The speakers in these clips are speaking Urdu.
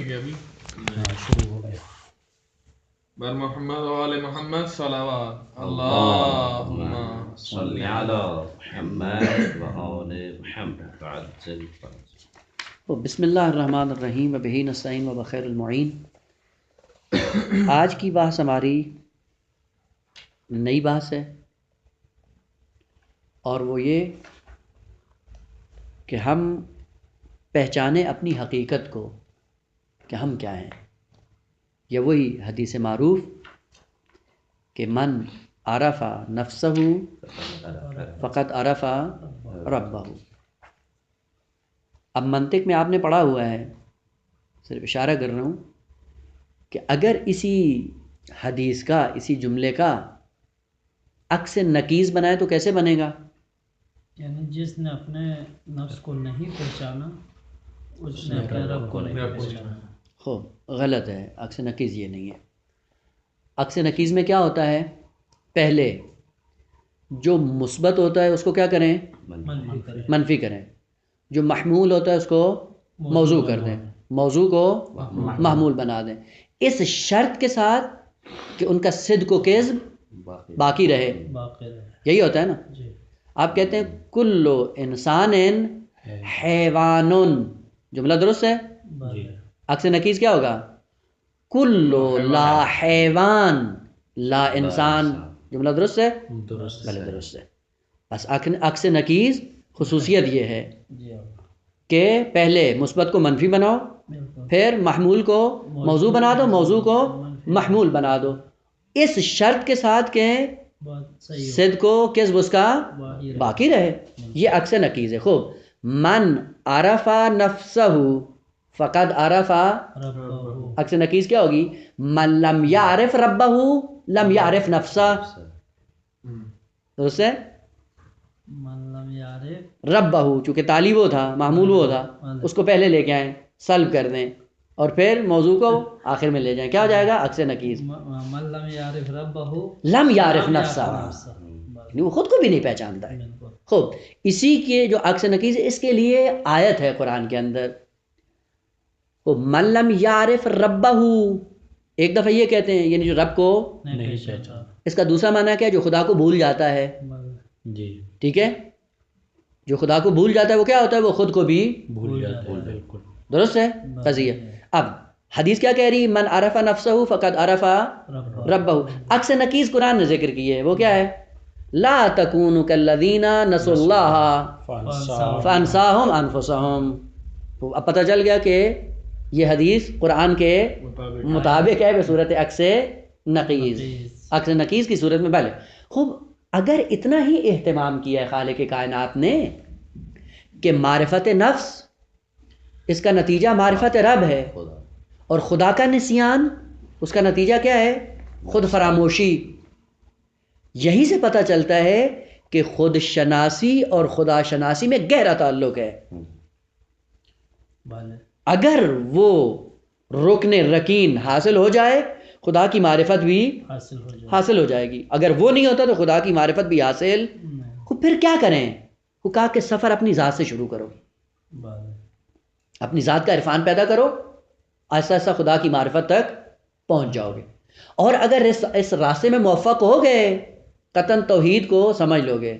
ابھی شروع ہو گیا. بر محمد و آل محمد صلوات اللہم صل علی محمد و آل محمد وعجل فرج. بسم اللہ الرحمن الرحیم وبہ نستعین وبخیر المعین. آج کی بحث ہماری نئی بحث ہے، اور وہ یہ کہ ہم پہچانیں اپنی حقیقت کو کہ ہم کیا ہیں. یہ وہی حدیث معروف کہ من عرف نفسہ فقط عرف ربہ. اب منطق میں آپ نے پڑھا ہوا ہے، صرف اشارہ کر رہا ہوں کہ اگر اسی حدیث کا، اسی جملے کا عکس نقیض بنائے تو کیسے بنے گا؟ یعنی جس نے اپنے نفس کو نہیں پہچانا اس نے اپنے رب کو نہیں پہچانا. غلط ہے، عکس نقیض یہ نہیں ہے. عکس نقیض میں کیا ہوتا ہے؟ پہلے جو مثبت ہوتا ہے اس کو کیا کریں؟ منفی کریں. جو محمول ہوتا ہے اس کو موضوع کر دیں، موضوع کو محمول بنا دیں، اس شرط کے ساتھ کہ ان کا صدق و کذب باقی رہے. یہی ہوتا ہے نا. آپ کہتے ہیں کل انسان حیوان، جملہ درست ہے؟ عکس نقیض کیا ہوگا؟ کل لا حیوان لا انسان، جملہ درست ہے؟ بلے درست ہے. بس عکس نقیض خصوصیت یہ ہے کہ پہلے مثبت کو منفی بناؤ، پھر محمول کو موضوع بنا دو، موضوع کو محمول بنا دو، اس شرط کے ساتھ کہ صدق و کذب اس کا باقی رہے. یہ عکس نقیض ہے. خوب، من عرف نفسہ فقد عرف، عکس نقیض کیا ہوگی؟ من لم یعرف ربہ لم یعرف نفسہ. درست ہے؟ من لم یعرف ربہ، چونکہ تالی وہ تھا، معمول وہ تھا، اس کو پہلے لے کے آئیں، سلب کر دیں، اور پھر موضوع کو آخر میں لے جائیں. کیا ہو جائے گا؟ عکس نقیض. من لم یعرف ربہ لم یعرف نفسہ، یعنی وہ خود کو بھی نہیں پہچانتا ہے. خوب، اسی کے جو عکس نقیض ہے، اس کے لیے آیت ہے قرآن کے اندر، من لم یعرف ربہ. ایک دفعہ یہ کہتے ہیں یعنی جو رب کو نہیں پہچانا. اس کا دوسرا معنی کیا ہے؟ جو خدا کو بھول جاتا ہے. جی ٹھیک ہے، جو خدا کو بھول جاتا ہے وہ کیا ہوتا ہے؟ وہ خود کو بھی بھول جاتا ہے. بالکل درست ہے قضیہ. اب حدیث کیا کہہ رہی؟ من عرف نفسہ فقد عرف ربہ. عکس نقیض قرآن نے ذکر کی ہے، وہ کیا ہے؟ لا تکونوا کالذین نسوا اللہ فانساہم انفسہم. اب پتہ چل گیا کہ یہ حدیث قرآن کے مطابق ہے بصورت عکس نقیض. عکس نقیض کی صورت میں بھلے. خوب، اگر اتنا ہی اہتمام کیا ہے خالق کائنات نے کہ معرفت نفس اس کا نتیجہ معرفت رب ہے، اور خدا کا نسیان اس کا نتیجہ کیا ہے؟ خود فراموشی. یہی سے پتہ چلتا ہے کہ خود شناسی اور خدا شناسی میں گہرا تعلق ہے. اگر وہ رکن رکین حاصل ہو جائے خدا کی معرفت بھی حاصل ہو جائے گی. اگر وہ نہیں ہوتا تو خدا کی معرفت بھی حاصل. پھر کیا کریں؟ وہ کہا کہ سفر اپنی ذات سے شروع کرو، اپنی ذات کا عرفان پیدا کرو، آہستہ آہستہ خدا کی معرفت تک پہنچ جاؤ گے. اور اگر اس راستے میں موفق ہو گئے، قطعاً توحید کو سمجھ لو گے.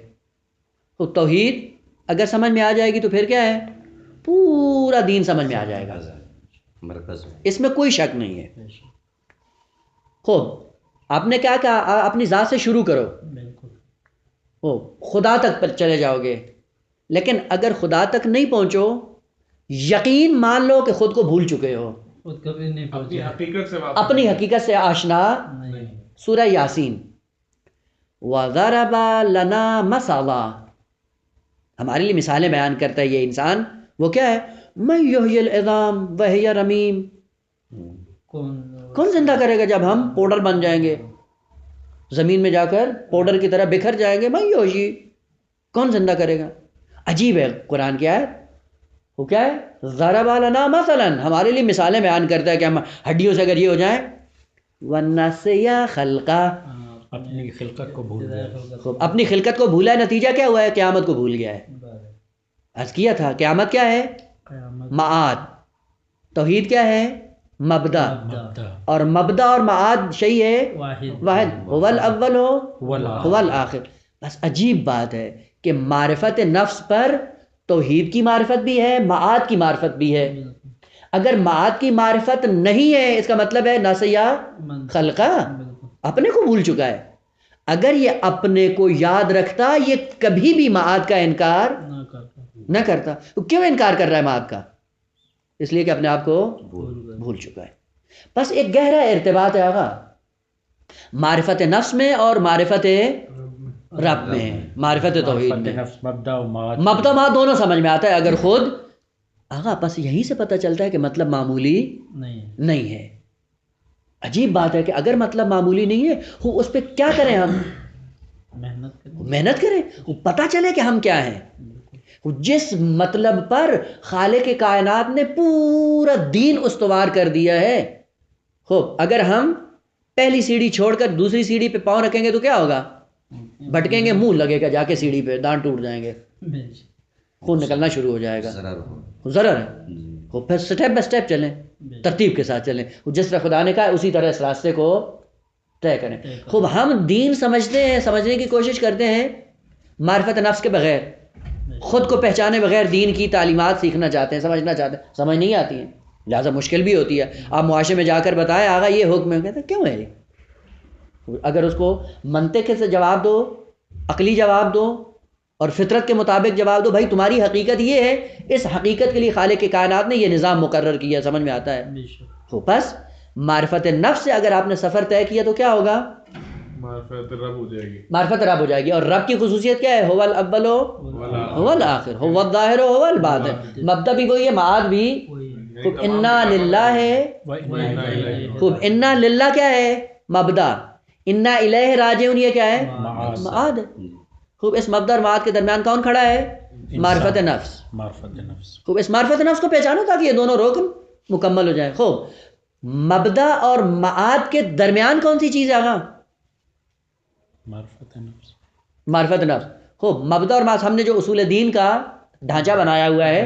تو توحید اگر سمجھ میں آ جائے گی تو پھر کیا ہے؟ پورا دین سمجھ میں آ جائے گا، اس میں کوئی شک نہیں ہے. خوب، آپ نے کیا کہا؟ اپنی ذات سے شروع کرو، خدا تک چلے جاؤ گے. لیکن اگر خدا تک نہیں پہنچو، یقین مان لو کہ خود کو بھول چکے ہو، اپنی حقیقت سے آشنا. سورہ یاسین، وَضَرَبَ لَنَا مَثَلًا، ہمارے لیے مثالیں بیان کرتا ہے یہ انسان. وہ کیا ہے؟ مَن یحیی العظام وہی رمیم. کون زندہ کرے گا جب ہم پاؤڈر بن جائیں گے، زمین میں جا کر پاؤڈر کی طرح بکھر جائیں گے؟ من یحیی، کون زندہ کرے گا؟ عجیب ہے قرآن کی آیت. وہ کیا ہے؟ ضرب لنا مثلا، ہمارے لیے مثالیں بیان کرتا ہے کہ ہم ہڈیوں سے اگر یہ ہو جائیں. ونسی خلقہ، اپنی خلقت کو بھول گیا. اپنی خلقت کو بھولا ہے، نتیجہ کیا ہوا ہے؟ قیامت کو بھول گیا ہے. عرض کیا تھا قیامت کیا ہے؟ معاد. توحید کیا ہے؟ مبدا، اور مبدا اور معاد شیء ہے واحد، هو الاول هو الآخر. بس عجیب بات ہے کہ معرفت نفس پر توحید کی معرفت بھی ہے، معاد کی معرفت بھی ہے. اگر معاد کی معرفت نہیں ہے اس کا مطلب ہے ناسیہ خلقہ، اپنے کو بھول چکا ہے. اگر یہ اپنے کو یاد رکھتا یہ کبھی بھی معاد کا انکار نہ کرتا. تو کیوں انکار کر رہا ہے معاد کا؟ اس لیے کہ اپنے آپ کو بھول چکا ہے. بس ایک گہرا ارتباط ہے آقا معرفت نفس میں اور معرفت رب میں، معرفت توحید میں. مبدا معاد دونوں سمجھ میں آتا ہے اگر خود آقا. بس یہیں سے پتہ چلتا ہے کہ مطلب معمولی نہیں ہے. عجیب بات ہے کہ اگر مطلب معمولی نہیں ہے اس پہ کیا کریں ہم؟ محنت کریں، پتہ چلے کہ ہم کیا ہیں. جس مطلب پر خالق کائنات نے پورا دین استوار کر دیا ہے. خوب اگر ہم پہلی سیڑھی چھوڑ کر دوسری سیڑھی پہ پاؤں رکھیں گے تو کیا ہوگا؟ بھٹکیں گے، منہ لگے گا جا کے سیڑھی پہ، دانت ٹوٹ جائیں گے، خون نکلنا شروع ہو جائے گا، ضرر ہے. وہ پھر سٹیپ بائی سٹیپ چلیں، ترتیب کے ساتھ چلیں. جس طرح خدا نے کہا ہے اسی طرح اس راستے کو طے کریں. خوب ہم دین سمجھتے ہیں، سمجھنے کی کوشش کرتے ہیں معرفت نفس کے بغیر، خود کو پہچانے بغیر دین کی تعلیمات سیکھنا چاہتے ہیں، سمجھنا چاہتے ہیں، سمجھ نہیں آتی ہیں، لہٰذا مشکل بھی ہوتی ہے. آپ معاشرے میں جا کر بتائیں آگا یہ حکم ہے، کہتے ہیں کیوں ہے یہ؟ اگر اس کو منطق سے جواب دو، عقلی جواب دو اور فطرت کے مطابق جواب دو، بھائی تمہاری حقیقت یہ ہے، اس حقیقت کے لیے خالق کائنات نے یہ نظام مقرر کیا، سمجھ میں آتا ہے. تو بس معرفت نفس سے اگر آپ نے سفر طے کیا تو کیا ہوگا؟ معرفت رب ہو جائے گی، معرفت رب ہو جائے گی. اور رب کی خصوصیت کیا ہے؟ هو الاول هو الآخر هو الظاہر هو الباطن. مبدا بھی وہی ہے، معاد بھی. خوب انا للہ، خوب انا للہ کیا ہے؟ مبدا. انا الیہ راجعون یہ کیا ہے؟ معاد. خوب اس مبدا اور معاد کے درمیان کون کھڑا ہے؟ معرفت نفس. خوب اس معرفت نفس کو پہچانو تاکہ یہ دونوں رکن مکمل ہو جائیں. خوب مبدا اور معاد کے درمیان کون سی چیز ہے آگا؟ معرفت نفس. خوب مبدا اور معاد، ہم نے جو اصول دین کا ڈھانچہ بنایا ہوا ہے.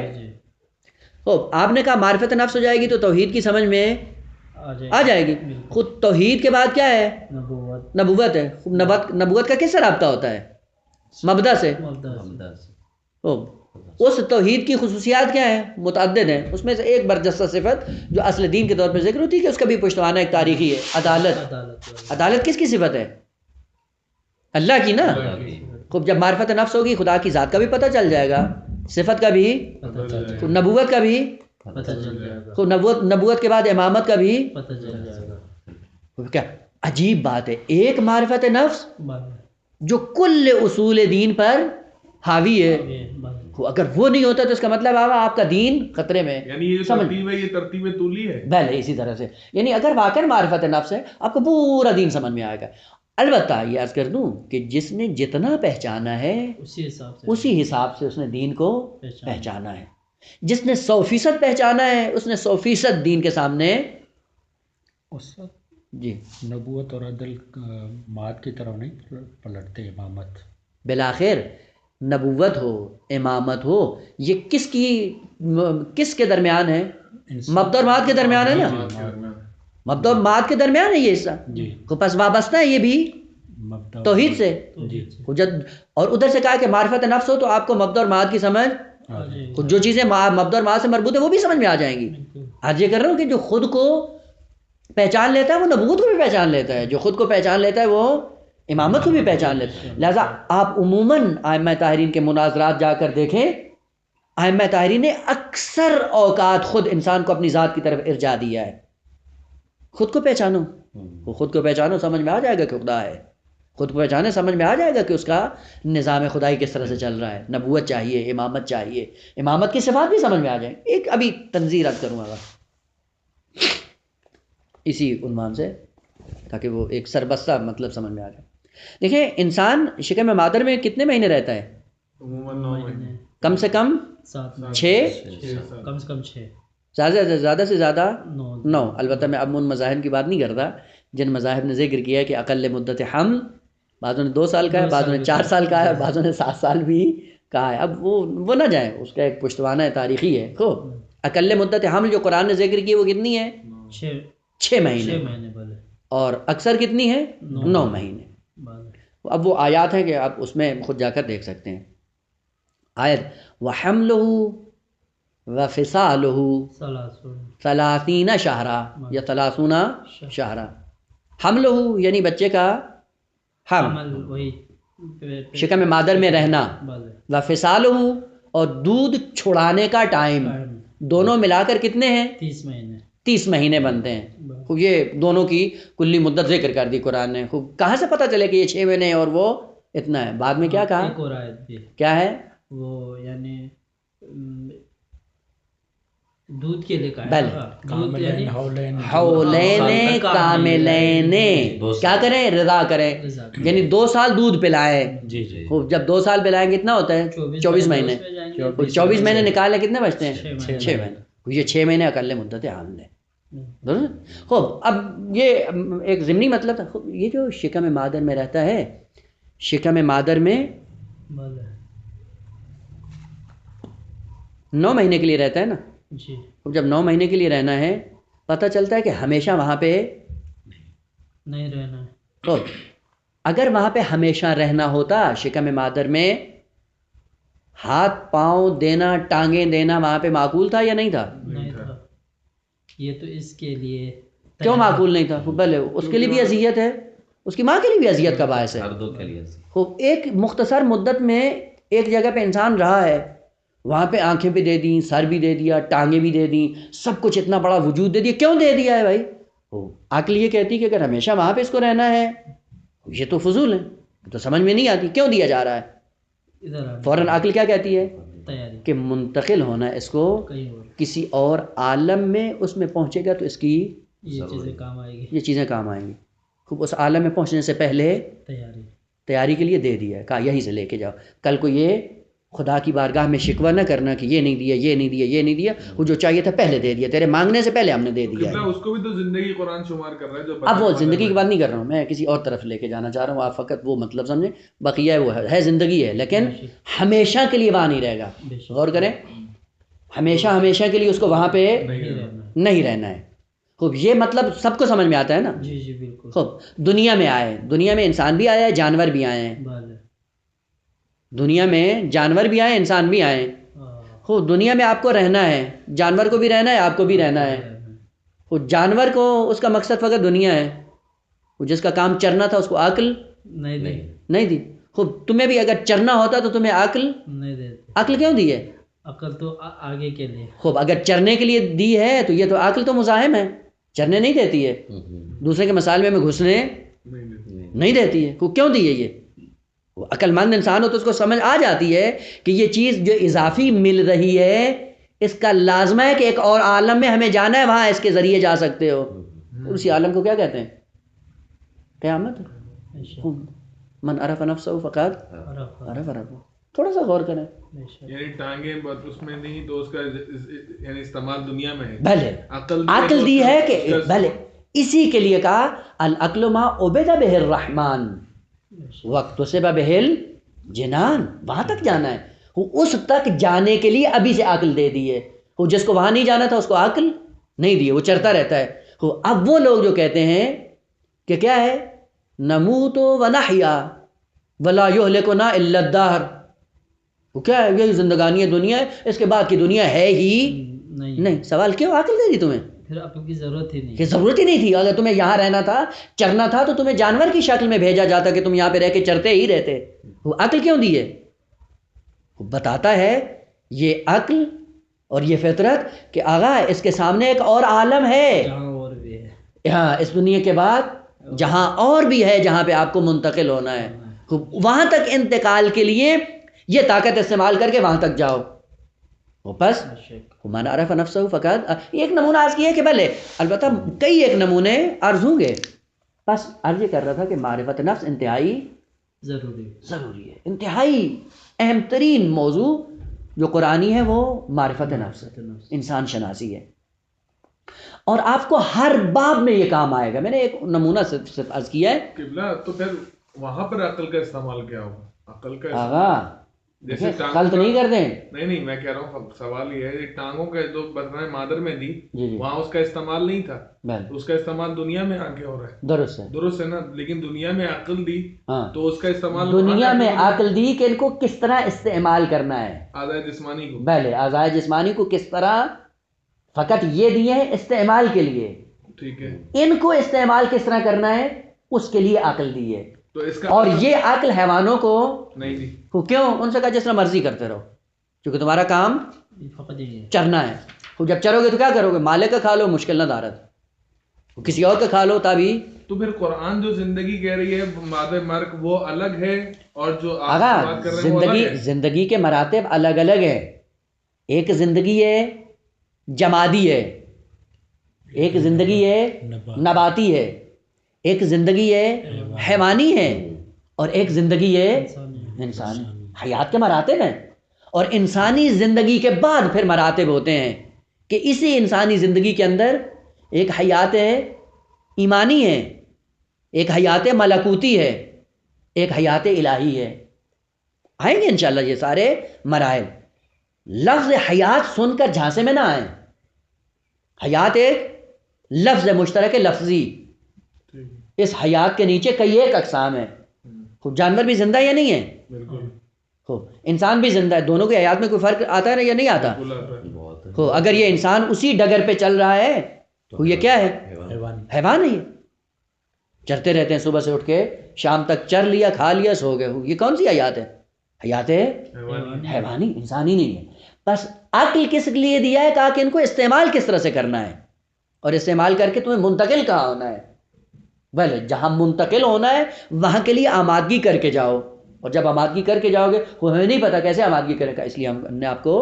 خوب آپ نے کہا معرفت نفس ہو جائے گی تو توحید کی سمجھ میں آ جائے گی. خود توحید کے بعد کیا ہے؟ نبوت ہے. نبوت کا کس سے رابطہ ہوتا ہے؟ مبدا سے. اس توحید کی خصوصیات کیا ہیں؟ متعدد ہیں. اس میں سے ایک برجستہ صفت جو اصل دین کے طور پر ذکر ہوتی ہے کہ اس کا بھی پشتوانہ ایک تاریخی ہے، عدالت. عدالت کس کی صفت ہے؟ اللہ کی نا. خوب جب معرفت نفس ہوگی خدا کی ذات کا بھی پتہ چل جائے گا، صفت کا بھی، نبوت کا بھی. خوب نبوت کے بعد امامت کا بھی. کیا عجیب بات ہے، ایک معرفت نفس جو کل اصول دین پر حاوی ہے. اگر وہ نہیں ہوتا تو اس کا مطلب آگا آپ کا دین خطرے میں. یعنی یہ ترتیب ہے، یہ ترتیب طولی ہے. بھلے اسی طرح سے، یعنی اگر واقعی معرفت نفس ہے آپ کو پورا دین سمجھ میں آئے گا. البتہ یہ عرض کر دوں کہ جس نے جتنا پہچانا ہے اسی حساب سے اس نے دین کو پہچانا ہے. جس نے 100% پہچانا ہے اس نے 100% دین کے سامنے. جی نبوت اور عدل معاد کی طرف نہیں پلٹتے. امامت بالآخر نبوت ہو امامت ہو یہ کس کے درمیان ہے؟ مبدا اور معاد کے درمیان ہے نا. مبدا اور معاد کے درمیان ہے یہ حصہ. کو پس وابستہ ہے یہ بھی توحید سے. اور ادھر سے کہا کہ معرفت نفس ہو تو آپ کو مبدا اور معاد کی سمجھ، جو چیزیں مبدا اور معاد سے مربوط ہیں وہ بھی سمجھ میں آ جائیں گی. آج یہ کر رہا ہوں کہ جو خود کو پہچان لیتا ہے وہ نبوت کو بھی پہچان لیتا ہے، جو خود کو پہچان لیتا ہے وہ امامت کو بھی پہچان لیتا ہے. لہٰذا آپ عموماً ائمہ طاہرین کے مناظرات جا کر دیکھیں، ائمہ طاہرین نے اکثر اوقات خود انسان کو اپنی ذات کی طرف ارجاع دیا ہے. خود کو پہچانو، وہ خود کو پہچانو سمجھ میں آ جائے گا کہ خدا ہے. خود کو پہچانے سمجھ میں آ جائے گا کہ اس کا نظام خدائی کس طرح سے چل رہا ہے. نبوت چاہیے، امامت چاہیے، امامت کی صفات بھی سمجھ میں آ جائیں. ایک ابھی تنظیر رد کروں گا اسی عنوان سے تاکہ وہ ایک سربستہ مطلب سمجھ میں آ جائے. دیکھیں انسان شکم مادر میں کتنے مہینے رہتا ہے؟ عموماً 9 مہینے، کم سے کم 6، کم سے کم 6، زیادہ سے زیادہ 9. البتہ میں اب ان مذاہب کی بات نہیں کرتا جن مذاہب نے ذکر کیا ہے کہ اقل مدت حمل بعضوں نے 2 سال کا ہے، بعضوں نے 4 سال کا ہے، بعضوں نے 7 سال بھی کہا ہے. اب وہ نہ جائیں، اس کا ایک پشتوانہ تاریخی ہے. خوب اقل مدت حمل جو قرآن نے ذکر کی وہ کتنی ہے؟ 6 مہینے، بولے، اور اکثر کتنی ہے 9 مہینے۔ اب وہ آیات ہیں کہ آپ اس میں خود جا کر دیکھ سکتے ہیں۔ آیت وَحَمْلُهُ وَفِصَالُهُ 30 شہرا یا 30 شہرا۔ حملہ یعنی بچے کا حمل، وہی شکم مادر میں رہنا، وفصالہ اور دودھ چھڑانے کا ٹائم، دونوں ملا کر کتنے ہیں؟ 30 مہینے بنتے ہیں۔ خوب یہ دونوں کی کلی مدت ذکر کر دی قرآن نے۔ خوب کہاں سے پتہ چلے کہ یہ 6 مہینے اور وہ اتنا ہے؟ بعد میں کیا کہا؟ ایک اور آیت بھی کیا ہے؟ وہ یعنی دودھ کے لیے کہا ہے، دودھ یعنی حولین کاملین، کیا کریں؟ رضا کریں، یعنی 2 سال دودھ پلائیں۔ خوب جب 2 سال پلائیں کتنا ہوتا ہے؟ 24 مہینے۔ 24 مہینے نکالے کتنے بچتے ہیں؟ 6 مہینے۔ یہ 6 مہینے اقل مدت حمل ہے۔ خوب اب یہ ایک ضمنی مطلب تھا۔ خوب یہ جو شکم مادر میں رہتا ہے، شکم مادر میں 9 مہینے کے لیے رہتا ہے نا۔ جب 9 مہینے کے لیے رہنا ہے، پتہ چلتا ہے کہ ہمیشہ وہاں پہ نہیں رہنا ہے۔ تو اگر وہاں پہ ہمیشہ رہنا ہوتا، شکم مادر میں ہاتھ پاؤں دینا، ٹانگیں دینا وہاں پہ معقول تھا یا نہیں تھا؟ نہیں تھا۔ یہ تو اس کے لیے کیوں معقول نہیں تھا؟ بھلے اس کے لیے بھی اذیت ہے، اس کی ماں کے لیے بھی اذیت کا باعث ہے۔ ہر دو کے لیے خوب ایک مختصر مدت میں ایک جگہ پہ انسان رہا ہے، وہاں پہ آنکھیں بھی دے دیں، سر بھی دے دیا، ٹانگیں بھی دے دیں، سب کچھ اتنا بڑا وجود دے دیا۔ کیوں دے دیا ہے بھائی؟ عقل یہ کہتی کہ اگر ہمیشہ وہاں پہ اس کو رہنا ہے، یہ تو فضول ہے، تو سمجھ میں نہیں آتی کیوں دیا جا رہا ہے۔ فوراً عقل کیا کہتی ہے کہ منتقل ہونا ہے اس کو کسی اور عالم میں، اس میں پہنچے گا تو اس کی یہ چیزیں کام آئے گی، یہ چیزیں کام آئیں گی۔ خوب اس عالم میں پہنچنے سے پہلے تیاری کے لیے دے دیا ہے، کہا یہیں سے لے کے جاؤ، کل کو یہ خدا کی بارگاہ میں شکوہ نہ کرنا کہ یہ نہیں دیا، یہ نہیں دیا، یہ نہیں دیا، وہ جو چاہیے تھا پہلے دے دیا، تیرے مانگنے سے پہلے ہم نے دے دیا ہے۔ اس کو بھی تو زندگی قرآن شمار کر رہا ہے جو اب وہ زندگی کی بات نہیں کر رہا ہوں، میں کسی اور طرف لے کے جانا چاہ رہا ہوں، آپ فقط وہ مطلب سمجھیں، بقیہ وہ ہے زندگی ہے، لیکن ہمیشہ کے لیے وہاں نہیں رہے گا۔ غور کریں، ہمیشہ کے لیے اس کو وہاں پہ نہیں رہنا ہے۔ خوب یہ مطلب سب کو سمجھ میں آتا ہے نا؟ جی جی بالکل۔ خوب دنیا میں آئے، دنیا میں انسان بھی آیا ہے، جانور بھی آئے ہیں، دنیا میں جانور بھی آئے، انسان بھی آئے۔ خوب دنیا میں آپ کو رہنا ہے، جانور کو بھی رہنا ہے، آپ کو بھی رہنا ہے۔ خوب جانور کو اس کا مقصد فقط دنیا ہے، جس کا کام چرنا تھا اس کو عقل نہیں دی۔ خوب تمہیں بھی اگر چرنا ہوتا تو تمہیں عقل نہیں دیتے۔ عقل کیوں دی ہے؟ عقل تو آگے کے لیے۔ خوب اگر چرنے کے لیے دی ہے تو یہ تو عقل تو مزاحم ہے، چرنے نہیں دیتی ہے، دوسرے کے مسالے میں گھسنے نہیں دیتی ہے۔ خوب کیوں دی ہے یہ؟ عقل مند انسان ہو تو اس کو سمجھ آ جاتی ہے کہ یہ چیز جو اضافی مل رہی ہے اس کا لازمہ ہے کہ ایک اور عالم میں ہمیں جانا ہے، وہاں اس کے ذریعے جا سکتے ہو۔ اسی عالم کو کیا کہتے ہیں؟ قیامت۔ من عرف نفسہ فقط عرف ربہ۔ تھوڑا سا غور کریں، یعنی ٹانگیں اس میں نہیں تو اس کا یعنی استعمال دنیا میں ہے۔ بھلے عقل دی ہے کہ بھلے اسی کے لیے کہا العقل ما عبد بہ الرحمن واکتسب بہ الجنان، وہاں تک جانا ہے۔ اس تک جانے کے لیے ابھی سے عقل دے دی ہے، جس کو وہاں نہیں جانا تھا اس کو عقل نہیں دی ہے، وہ چرتا رہتا ہے۔ اب وہ لوگ جو کہتے ہیں کہ کیا ہے نموت ونحیا ولا یہلکنا الا الدہر، وہ کیا ہے؟ یہی زندگانی دنیا ہے، اس کے بعد کی دنیا ہے ہی نہیں۔ سوال کیوں عقل دے دی تمہیں؟ پھر آپ کی ضرورت ہی نہیں، کہ ضرورت ہی نہیں تھی۔ اگر تمہیں یہاں رہنا تھا، چرنا تھا، تو تمہیں جانور کی شکل میں بھیجا جاتا کہ تم یہاں پہ رہ کے چرتے ہی رہتے۔ وہ عقل کیوں دی ہے؟ وہ بتاتا ہے یہ عقل اور یہ فطرت کہ آغا اس کے سامنے ایک اور عالم ہے، جہاں اور بھی ہے، ہاں اس دنیا کے بعد جہاں اور بھی ہے، جہاں پہ آپ کو منتقل ہونا ہے۔ وہاں تک انتقال کے لیے یہ طاقت استعمال کر کے وہاں تک جاؤ۔ بس من عرف نفسہ فقط، ایک نمونہ عرض کیا کہ بھلے البتہ کئی ایک نمونے عرض ہوں گے، بس عرض یہ کر رہا تھا کہ معرفت نفس انتہائی ضروری ہے۔ انتہائی اہم ترین موضوع جو قرآنی ہے وہ معرفت نفس، انسان شناسی ہے، اور آپ کو ہر باب میں یہ کام آئے گا۔ میں نے ایک نمونہ صرف عرض کیا ہے۔ قبلہ تو پھر وہاں پر عقل کا استعمال کیا ہوگا؟ عقل کا آغا جیسے غلط نہیں کرتے ہیں. نہیں میں کہہ رہا ہوں سوال یہ ہے ٹانگوں کا جو بطن مادر میں دی جی وہاں اس کا استعمال نہیں تھا, اس کا استعمال دنیا میں آ کے ہو رہا ہے. درست ہے نا, لیکن دنیا میں عقل دی تو اس کا استعمال دنیا میں عقل دی کہ ان کو کس طرح استعمال کرنا ہے, اعضاء جسمانی کو. پہلے اعضاء جسمانی کو کس طرح, فقط یہ دیے ہیں استعمال کے لیے, ٹھیک ہے, ان کو استعمال کس طرح کرنا ہے اس کے لیے عقل دی ہے. تو اس کا اور یہ عقل حیوانوں کو نہیں دی. کیوں؟ ان سے کہا جس طرح مرضی کرتے رہو, کیونکہ تمہارا کام چرنا ہے. جب چرو گے تو کیا کرو گے؟ مالک کا کھا لو, مشکل نہ دارت, کسی اور کا کھا لو تبھی. تو پھر قرآن جو زندگی کہہ رہی ہے مادہ مرگ وہ الگ ہے, اور جو آپ آگا بات کر رہے ہیں وہ الگ ہے. زندگی کے مراتب الگ الگ ہے. ایک زندگی ہے جمادی ہے, ایک زندگی ہے نباتی ہے, ایک زندگی ہے حیوانی ہے, اور ایک زندگی ہے انسانی. حیات کے مراتب ہیں, اور انسانی زندگی کے بعد پھر مراتب ہوتے ہیں کہ اسی انسانی زندگی کے اندر ایک حیات ایمانی ہے, ایک حیات ملکوتی ہے, ایک حیات الہی ہے. آئیں گے انشاءاللہ یہ سارے مراحل. لفظ حیات سن کر جھانسے میں نہ آئیں. حیات ایک لفظ مشترک لفظی, اس حیات کے نیچے کئی ایک اقسام ہیں. خوب جانور بھی زندہ یا نہیں ہے؟ بالکل. خوب انسان بھی زندہ ہے. دونوں کے حیات میں کوئی فرق آتا ہے نا یا نہیں آتا؟ خوب اگر یہ انسان اسی ڈگر پہ چل رہا ہے تو یہ کیا ہے؟ حیوان ہے. یہ چرتے رہتے ہیں, صبح سے اٹھ کے شام تک چر لیا, کھا لیا, سو گئے. یہ کون سی حیات ہے؟ حیات ہے حیوانی, انسانی نہیں ہے. بس عقل کس لیے دیا ہے؟ کہا کہ ان کو استعمال کس طرح سے کرنا ہے, اور استعمال کر کے تمہیں منتقل کہاں ہونا ہے. بھلے جہاں منتقل ہونا ہے وہاں کے لیے آمادگی کر کے جاؤ, اور جب آمادگی کر کے جاؤ گے وہ ہمیں نہیں پتا کیسے آمادگی کرے گا, اس لیے ہم نے آپ کو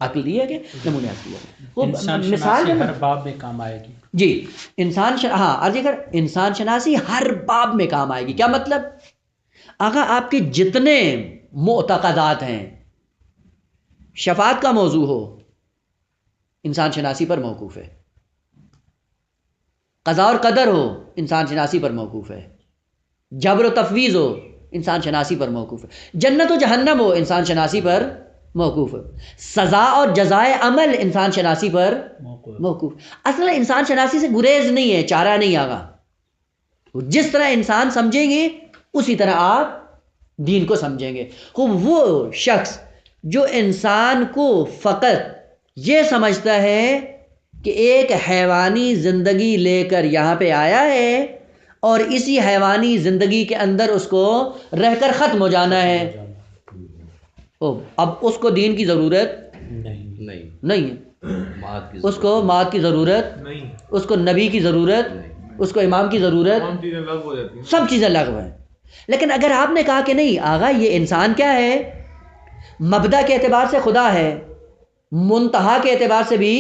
عقل دی ہے کہ نمونے دیا. وہ مثال ہر باب میں کام آئے گی. جی انسان ہاں عرض کر, انسان شناسی ہر باب میں کام آئے گی. کیا مطلب؟ آقا آپ کے جتنے معتقدات ہیں, شفاعت کا موضوع ہو انسان شناسی پر موقوف ہے, قضاء اور قدر ہو انسان شناسی پر موقوف ہے, جبر و تفویض ہو انسان شناسی پر موقوف ہے, جنت و جہنم ہو انسان شناسی پر موقوف ہے, سزا اور جزائے عمل انسان شناسی پر موقوف. اصل انسان شناسی سے گریز نہیں ہے, چارہ نہیں. آگا جس طرح انسان سمجھیں گے اسی طرح آپ دین کو سمجھیں گے. خوب وہ شخص جو انسان کو فقط یہ سمجھتا ہے کہ ایک حیوانی زندگی لے کر یہاں پہ آیا ہے اور اسی حیوانی زندگی کے اندر اس کو رہ کر ختم ہو جانا ہے, اب اس کو دین کی ضرورت نہیں ہے, اس کو مات کی ضرورت نہیں, اس کو نبی کی ضرورت, اس کو امام کی ضرورت, سب چیزیں لغو ہیں. لیکن اگر آپ نے کہا کہ نہیں آغا یہ انسان کیا ہے, مبدا کے اعتبار سے خدا ہے, منتہا کے اعتبار سے بھی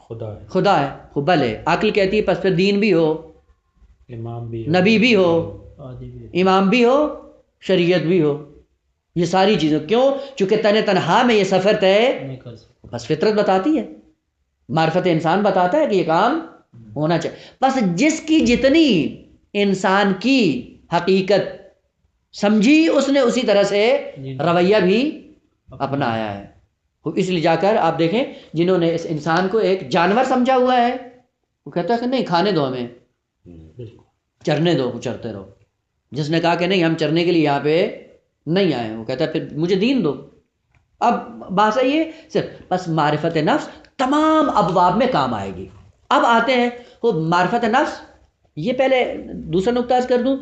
خدا ہے. خوب بھلے عقل کہتی ہے پس پھر دین بھی ہو, امام بھی, نبی بھی ہو, امام بھی ہو, شریعت بھی ہو, یہ ساری چیزیں. کیوں؟ چونکہ تنہا میں یہ سفر طے بس فطرت بتاتی ہے, معرفت انسان بتاتا ہے کہ یہ کام ہونا چاہیے. بس جس کی جتنی انسان کی حقیقت سمجھی اس نے اسی طرح سے رویہ بھی اپنایا ہے. اس لیے جا کر آپ دیکھیں جنہوں نے اس انسان کو ایک جانور سمجھا ہوا ہے وہ کہتا ہے کہ نہیں کھانے دو ہمیں, چرنے دو, چرتے رہو. جس نے کہا کہ نہیں ہم چرنے کے لیے یہاں پہ نہیں آئے, وہ کہتا ہے پھر مجھے دین دو. اب بات یہ صرف بس معرفت نفس تمام ابواب میں کام آئے گی. اب آتے ہیں وہ معرفت نفس. یہ پہلے دوسرا نقطہ عرض کر دوں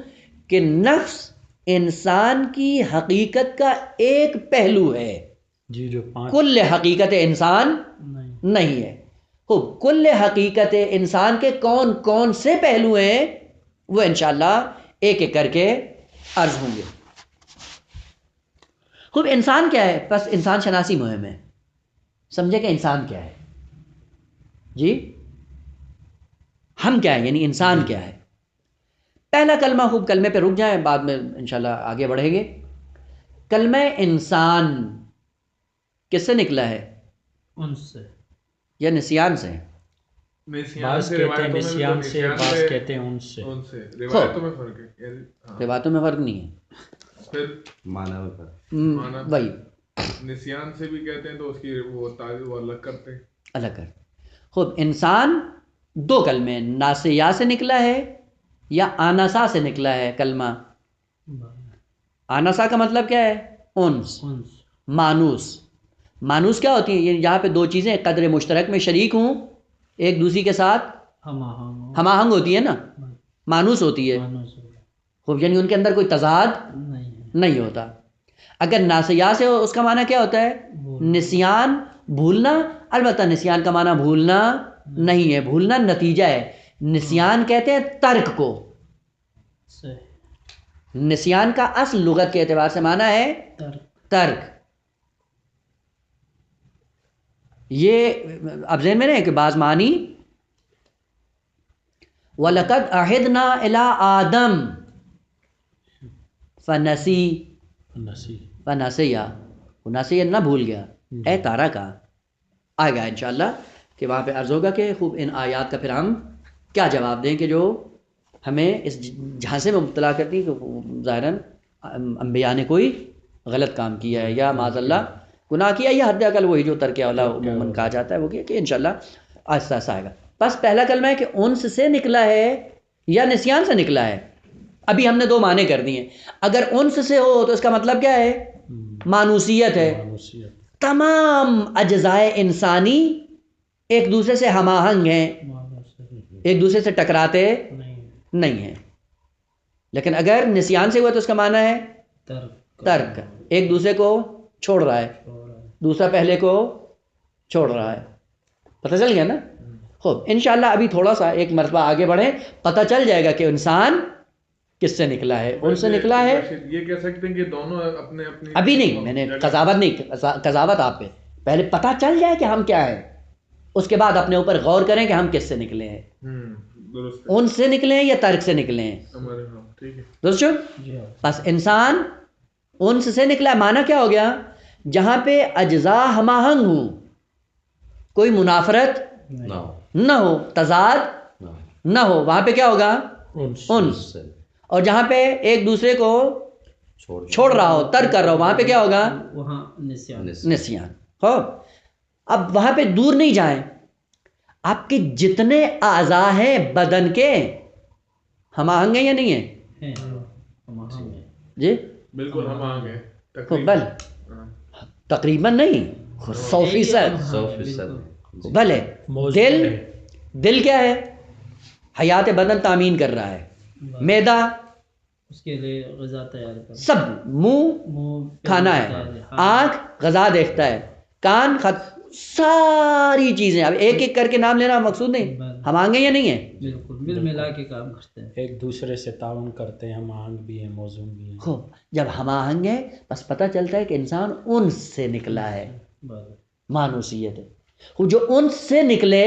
کہ نفس انسان کی حقیقت کا ایک پہلو ہے, جی جو کل حقیقت انسان نہیں ہے. خوب کل حقیقت انسان کے کون کون سے پہلو ہیں وہ انشاءاللہ ایک ایک کر کے عرض ہوں گے. خوب انسان کیا ہے؟ بس انسان شناسی مہم ہے. سمجھے کہ انسان کیا ہے؟ جی ہم کیا ہیں, یعنی انسان کیا ہے. پہلا کلمہ, خوب کلمے پہ رک جائیں, بعد میں انشاءاللہ آگے بڑھیں گے. کلمہ انسان کس سے نکلا ہے؟ ان سے یا نسیان سے؟ بعض کہتے ہیں نسیان سے, بعض کہتے ہیں ان سے. روایتوں میں فرق ہے, روایتوں میں فرق نہیں ہے, معنی میں فرق. وہی نسیان سے بھی کہتے ہیں تو اس کی وہ الگ کرتے ہیں، الگ کر. خوب، انسان دو کلمے، ناسیا سے نکلا ہے یا آناسا سے نکلا ہے کلمہ. آناسا کا مطلب کیا ہے؟ انس. مانوس. مانوس کیا ہوتی ہے؟ یہاں پہ دو چیزیں قدر مشترک میں شریک ہوں، ایک دوسری کے ساتھ ہم آہنگ ہوتی ہے نا، مانوس ہوتی ہے. خوب، یعنی ان کے اندر کوئی تضاد نہیں ہوتا. اگر ناسیا سے ہو، اس کا معنی کیا ہوتا ہے؟ نسیان، بھولنا. البتہ نسیان کا معنی بھولنا نہیں ہے، بھولنا نتیجہ ہے. نسیان کہتے ہیں ترک کو. نسیان کا اصل لغت کے اعتبار سے معنی ہے ترک. یہ اب ذہن میں نہیں کہ بعض معنی وَلَقَدْ أَعِدْنَا إِلَىٰ آدَمَ فَنَسِيَ نہ بھول گیا، اے تارا کا. آئے گا انشاءاللہ کہ وہاں پہ عرض ہوگا کہ خوب ان آیات کا پھر ہم کیا جواب دیں کہ جو ہمیں اس جھانسے میں مبتلا کرتی کہ ظاہراً انبیاء نے کوئی غلط کام کیا ہے یا معاذ اللہ گناہ کیا، یا حد اقل وہی جو ترک اولا عموماً کہا جاتا ہے وہ کیا کہ انشاءاللہ آہستہ آہستہ آئے گا. بس پہلا کلمہ ہے کہ انس سے نکلا ہے یا نسیان سے نکلا ہے. ابھی ہم نے دو معنی کر دیے. اگر انس سے ہو تو اس کا مطلب کیا ہے؟ مانوسیت ہے. تمام اجزائے انسانی ایک دوسرے سے ہم آہنگ ہیں، ایک دوسرے سے ٹکراتے نہیں ہیں. لیکن اگر نسیان سے ہوا تو اس کا معنی ہے ترک، ایک دوسرے کو چھوڑ رہا ہے، دوسرا پہلے کو چھوڑ رہا ہے. پتہ چل گیا نا؟ خوب، انشاءاللہ ابھی تھوڑا سا ایک مرتبہ آگے بڑھیں، پتہ چل جائے گا کہ انسان کس سے نکلا ہے. ان سے نکلا ہے. یہ کہہ سکتے ہیں کہ دونوں اپنے اپنے ابھی نہیں، میں نے قضاوت آپ پہ پہلے پتہ چل جائے کہ ہم کیا ہیں، اس کے بعد اپنے اوپر غور کریں کہ ہم کس سے نکلے ہیں. ان سے نکلے ہیں یا ترک سے نکلے ہیں. دوستو بس انسان انس سے نکلا ہے. معنی کیا ہو گیا؟ جہاں پہ اجزاء ہم آہنگ ہوں، کوئی منافرت نہ ہو، تضاد نہ ہو، وہاں پہ کیا ہوگا؟ انس. اور جہاں پہ ایک دوسرے کو چھوڑ رہا ہو، ترک کر رہا ہو، وہاں پہ کیا ہوگا؟ نسیان. ہو اب وہاں پہ دور نہیں جائیں. آپ کے جتنے اعضاء ہیں بدن کے ہم آہنگ ہیں یا نہیں ہیں؟ جی بالکل ہم آہنگ ہیں. بل تقریباً نہیں، 100%. بھلے دل کیا ہے؟ حیات بدن تامین کر رہا ہے. معدہ اس کے لیے غذا تیار کرتا ہے. سب منہ کھانا ہے، آنکھ غذا دیکھتا ہے، کان ساری چیزیں. اب ایک ایک کر کے نام لینا مقصود نہیں. ہم آہنگ ہیں یا نہیں ہیں؟ بالکل مل ملا کے کام کرتے ہیں، ایک دوسرے سے تعاون کرتے ہیں، ہم آہنگ بھی ہیں، موزون بھی ہیں. خوب، جب ہم آہنگ ہیں بس پتہ چلتا ہے کہ انسان انس سے نکلا ہے، مانوسیت ہے. جو انس سے نکلے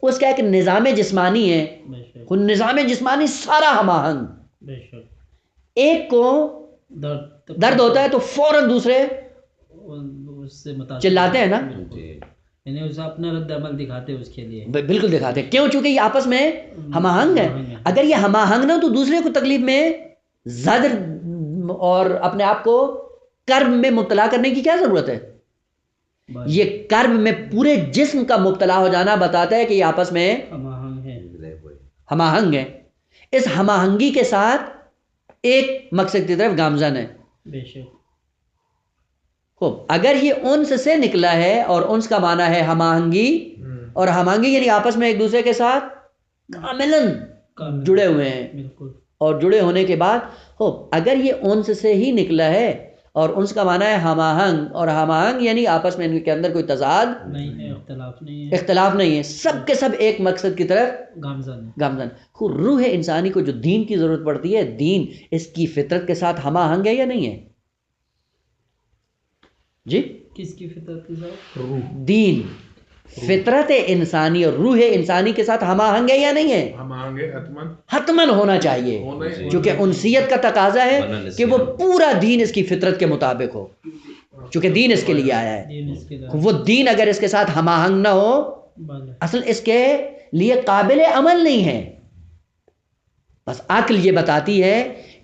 اس کا ایک نظام جسمانی ہے. نظام جسمانی سارا ہم آہنگ. ایک کو درد ہوتا ہے تو فوراً دوسرے چلاتے ہیں نا، یعنی اسے اپنا رد عمل دکھاتے ہیں اس کے لیے. بالکل دکھاتے ہیں. کیوں؟ چونکہ یہ آپس میں ہم آہنگ ہے. اگر یہ ہم آہنگ نہ ہو تو دوسرے کو تکلیف میں زجر اور اپنے آپ کو کرب میں مبتلا کرنے کی کیا ضرورت ہے؟ یہ کرب میں پورے جسم کا مبتلا ہو جانا بتاتا ہے کہ یہ آپس میں ہم آہنگ ہے. اس ہم آہنگی کے ساتھ ایک مقصد کی طرف گامزن ہے. بے شک. خوب، اگر یہ انس سے نکلا ہے اور انس کا معنی ہے ہم آہنگی، اور ہم آہنگی یعنی آپس میں ایک دوسرے کے ساتھ کاملاً جڑے ہوئے ہیں. اور جڑے ہونے کے بعد خوب اگر یہ انس سے ہی نکلا ہے اور انس کا معنی ہے ہم آہنگ، اور ہم آہنگ یعنی آپس میں ان کے اندر کوئی تضاد نہیں ہے، اختلاف نہیں ہے، سب کے سب ایک مقصد کی طرف گامزن. خوب، روح انسانی کو جو دین کی ضرورت پڑتی ہے، دین اس کی فطرت کے ساتھ ہم آہنگ ہے یا نہیں ہے؟ جی کس کی فطرت کے ساتھ؟ دین، فطرت انسانی اور روح انسانی کے ساتھ ہم آہنگ ہے یا نہیں ہے؟ ہم آہنگ ہے، حتماً ہونا چاہیے، چونکہ انسیت کا تقاضا ہے کہ وہ پورا دین اس کی فطرت کے مطابق ہو، چونکہ دین اس کے لیے آیا ہے. وہ دین اگر اس کے ساتھ ہم آہنگ نہ ہو، اصل اس کے لیے قابل عمل نہیں ہے. بس عقل یہ بتاتی ہے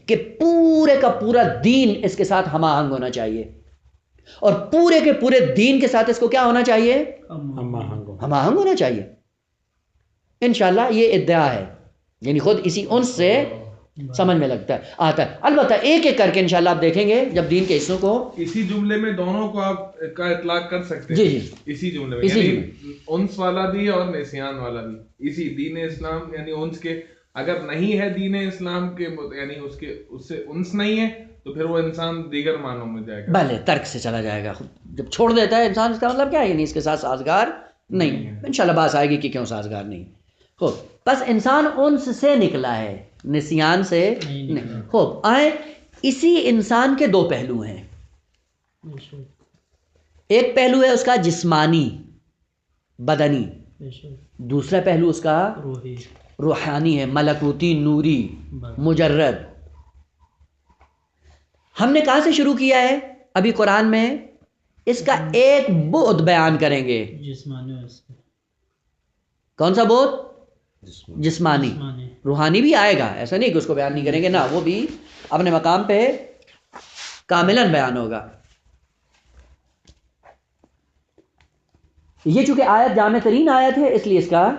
کہ پورے کا پورا دین اس کے ساتھ ہم آہنگ ہونا چاہیے. اور پورے کے پورے دین کے ساتھ اس کو کیا ہونا چاہیے؟ ہم آہنگ ہونا چاہیے. انشاءاللہ یہ ادعا ہے، یعنی خود اسی انس سے سمجھ میں لگتا ہے آتا ہے. البتہ ایک ایک کر کے انشاءاللہ آپ دیکھیں گے جب دین کے حصوں کو اسی جملے میں دونوں کو آپ کا اطلاق کر سکتے ہیں. جی اسی جملے میں یعنی انس والا بھی اور نسیان والا بھی. اسی دین اسلام یعنی انس کے اگر نہیں ہے دین اسلام کے یعنی اس سے انس نہیں ہے تو پھر وہ انسان دیگر معنوں میں جائے گا. بھلے ترک سے چلا جائے گا. جب چھوڑ دیتا ہے انسان اس کا مطلب کیا ہے؟ یعنی اس کے ساتھ سازگار نہیں. انشاءاللہ بات آئے گی کہ کیوں سازگار نہیں. خوب بس انسان انس سے نکلا ہے، نسیان سے نہیں. خوب آئیں، اسی انسان کے دو پہلو ہیں. ایک پہلو ہے اس کا جسمانی بدنی، دوسرا پہلو اس کا روحانی ہے، ملکوتی نوری مجرد. ہم نے کہاں سے شروع کیا ہے؟ ابھی قرآن میں اس کا ایک بعد بیان کریں گے. کون سا بعد؟ جسمانی. روحانی بھی آئے گا، ایسا نہیں کہ اس کو بیان نہیں کریں گے، نہ، وہ بھی اپنے مقام پہ کاملاً بیان ہوگا. یہ چونکہ آیت جامع ترین آیت ہے اس لیے اس کا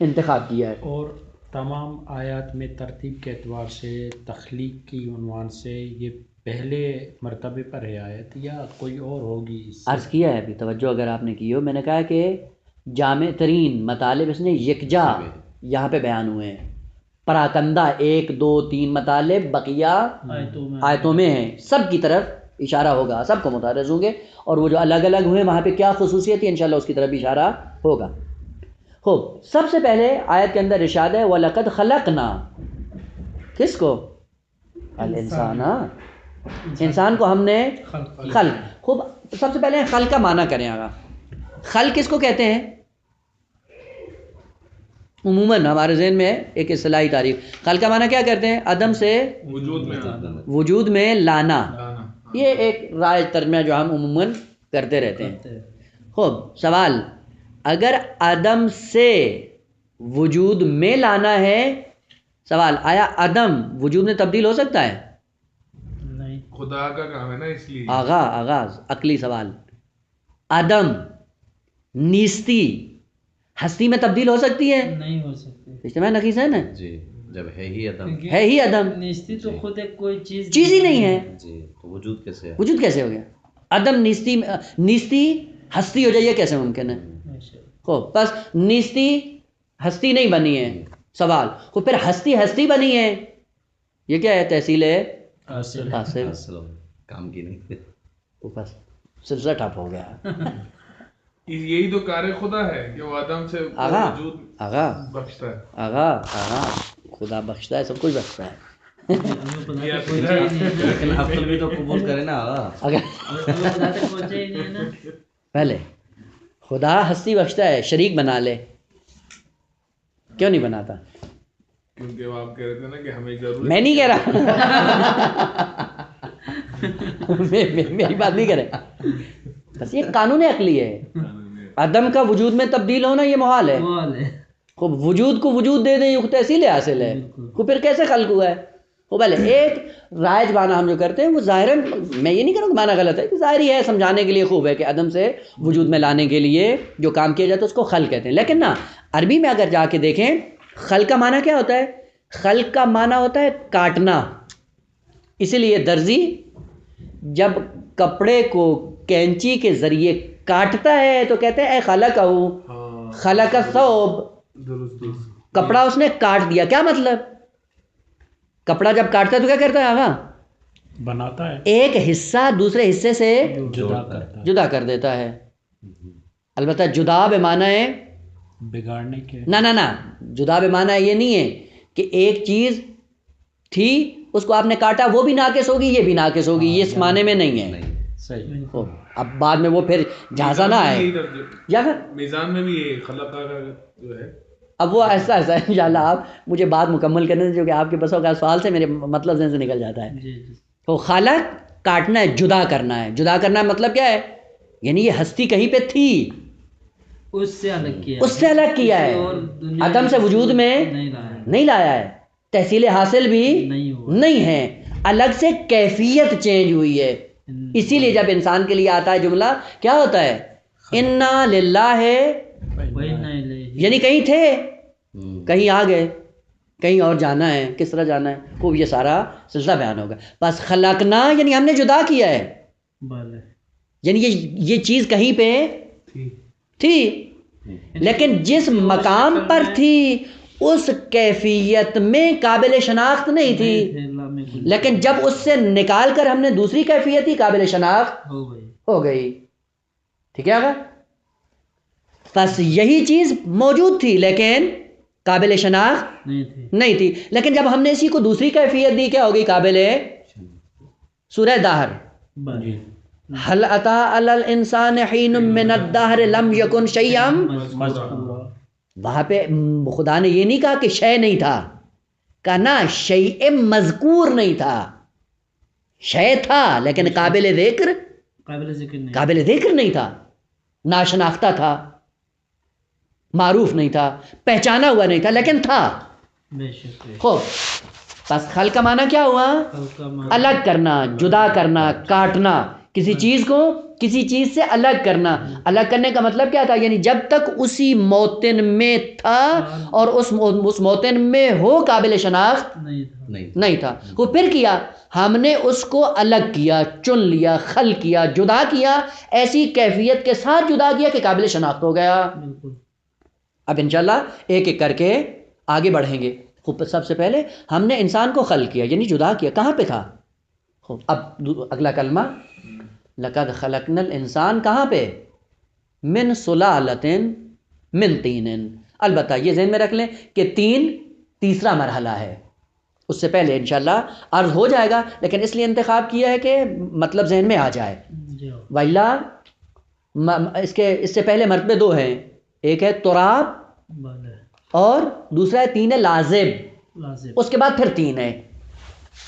انتخاب کیا ہے. اور تمام آیات میں ترتیب کے اعتبار سے تخلیق کی عنوان سے یہ پہلے مرتبے پر ہے آیت یا کوئی اور ہوگی؟ عرض کیا ہے ابھی، توجہ اگر آپ نے کی ہو، میں نے کہا کہ جامع ترین مطالب اس نے یکجا یہاں پہ بیان ہوئے ہیں. پراکندہ 1 2 3 مطالب بقیہ آیتوں میں ہیں، سب کی طرف اشارہ ہوگا، سب کو متعرض ہوں گے. اور وہ جو الگ الگ ہوئے وہاں پہ کیا خصوصیت ہے انشاءاللہ اس کی طرف اشارہ ہوگا. خوب سب سے پہلے آیت کے اندر ارشاد ہے وَلَقَدْ خَلَقْنَا، کس کو؟ الانسان. انسان کو ہم نے خلق. خوب سب سے پہلے خلق کا معنی کریں. آگا خلق کس کو کہتے ہیں؟ عموماً ہمارے ذہن میں ایک اصطلاحی تعریف، خلق کا معنی کیا کرتے ہیں؟ عدم سے وجود میں لانا. یہ ایک رائج ترجمہ جو ہم عموماً کرتے رہتے ہیں. خوب سوال، اگر عدم سے وجود میں لانا ہے، سوال آیا عدم وجود میں تبدیل ہو سکتا ہے؟ نہیں، خدا کا کام ہے نا، اس لیے آغاز عقلی سوال. عدم نیستی ہستی میں تبدیل ہو سکتی ہے؟ نہیں ہو سکتی. اجتماع نقیص ہے نا جی، جب ہے ہی عدم، ہے ہی عدم، نیستی تو خود ایک کوئی چیز ہی نہیں ہے. جی تو وجود کیسے ہے؟ وجود کیسے ہو گیا؟ عدم نیستی ہستی ہو جائے، یہ کیسے ممکن ہے؟ خوب بس نیستی ہستی نہیں بنی ہے. سوال خوب پھر ہستی بنی ہے، یہ کیا ہے؟ تحصیل ہے حاصل. کام کی نہیں، بس سلسلہ ٹھپ ہو گیا. یہی تو کار خدا ہے کہ وہ آدم سے وجود بخشتا ہے. آغا خدا بخشتا ہے، سب کچھ بخشتا ہے. لیکن عقل بھی تو قبول کرے نا. پہلے خدا ہستی بخشتا ہے، شریک بنا لے، کیوں نہیں بناتا؟ کیونکہ وہ آپ کہہ رہے تھے نا کہ ہمیں ضرورت. میں نہیں کہہ رہا، میری بات نہیں کرے، بس یہ قانون عقلی ہے. عدم کا وجود میں تبدیل ہونا یہ محال ہے. خوب وجود کو وجود دے دیں، یہ تحصیل حاصل ہے. خوب پھر کیسے خلق ہوا ہے؟ خوب پہلے ایک رائج معنی ہم جو کرتے ہیں وہ ظاہراً، میں یہ نہیں کروں کہ معنی غلط ہے، کہ ظاہری ہے، سمجھانے کے لیے خوب ہے کہ عدم سے وجود میں لانے کے لیے جو کام کیا جاتا ہے اس کو خلق کہتے ہیں. لیکن نا عربی میں اگر جا کے دیکھیں خلق کا معنی کیا ہوتا ہے؟ خلق کا معنی ہوتا ہے کاٹنا. اسی لیے درزی جب کپڑے کو کینچی کے ذریعے کاٹتا ہے تو کہتے ہیں اے خلق الثوب، کپڑا اس نے کاٹ دیا. کیا مطلب؟ کپڑا جب کاٹتا ہے تو کیا کرتا ہے؟ آگا بناتا ہے، ایک حصہ دوسرے حصے سے جدا کر دیتا ہے. البتہ جدا بے معنی ہے بگاڑنے کے، نہ جدا بے معنی یہ نہیں ہے کہ ایک چیز تھی اس کو آپ نے کاٹا، وہ بھی ناقص ہوگی یہ بھی ناقص ہوگی، یہ اس معنی میں نہیں ہے. صحیح. اب بعد میں وہ پھر جھانسا نہ آئے یا پھر میزان میں بھی یہ خلق کا جو ہے. اب وہ ایسا انشاءاللہ آپ مجھے بات مکمل کرنے جو کہ آپ کے بس اوقات سوال سے میرے مطلب ذہن سے نکل جاتا ہے. تو خلق کاٹنا ہے، جدا کرنا ہے. جدا کرنا ہے مطلب کیا ہے؟ یعنی یہ ہستی کہیں پہ تھی، اس سے الگ کیا ہے، عدم سے وجود میں نہیں لایا ہے، تحصیل حاصل بھی نہیں ہے، الگ سے کیفیت چینج ہوئی ہے. اسی لیے جب انسان کے لیے آتا ہے جملہ کیا ہوتا ہے؟ انا للہ، یعنی کہیں تھے، کہیں آ گئے، کہیں اور جانا ہے، کس طرح جانا ہے، خوب یہ سارا سلسلہ بیان ہوگا. بس خلقنا یعنی ہم نے جدا کیا ہے، یعنی یہ چیز کہیں پہ تھی لیکن جس مقام پر تھی اس کیفیت میں قابل شناخت نہیں تھی، لیکن جب اس سے نکال کر ہم نے دوسری کیفیت ہی قابل شناخت ہو گئی. ٹھیک ہے آقا؟ بس یہی چیز موجود تھی لیکن قابل شناخت نہیں تھی، لیکن جب ہم نے اسی کو دوسری کیفیت دی کیا ہوگی؟ قابل. سورہ دہر، هل اتى على الانسان حين من الدهر لم يكن شيئا مذکورا. وہاں پہ خدا نے یہ نہیں کہا کہ شے نہیں تھا، کہا نا شیء مذکور نہیں تھا، شے تھا لیکن قابل ذکر نہیں تھا، ناشناختہ تھا، معروف نہیں تھا، پہچانا ہوا نہیں تھا، لیکن تھا. خوب، بس خلق کا معنی کیا ہوا؟ الگ کرنا، جدا کرنا، کاٹنا، کسی چیز کو کسی چیز سے الگ کرنا. الگ کرنے کا مطلب کیا تھا؟ یعنی جب تک اسی موطن میں تھا اور اس موطن میں ہو قابل شناخت نہیں تھا. وہ پھر کیا؟ ہم نے اس کو الگ کیا، چن لیا، خلق کیا، جدا کیا، ایسی کیفیت کے ساتھ جدا کیا کہ قابل شناخت ہو گیا. اب انشاءاللہ ایک ایک کر کے آگے بڑھیں گے. خوب، سب سے پہلے ہم نے انسان کو خلق کیا یعنی جدا کیا. کہاں پہ تھا؟ خوب، اب اگلا کلمہ لقد خلقنا الانسان کہاں پہ؟ من سلالۃ من طین. البتہ یہ ذہن میں رکھ لیں کہ تین تیسرا مرحلہ ہے، اس سے پہلے انشاءاللہ عرض ہو جائے گا، لیکن اس لیے انتخاب کیا ہے کہ مطلب ذہن میں آ جائے. وَإِلَّا اس سے پہلے مرتبے دو ہیں، ایک ہے تراب اور دوسرا ہے تین ہے لازب، اس کے بعد پھر تین ہے.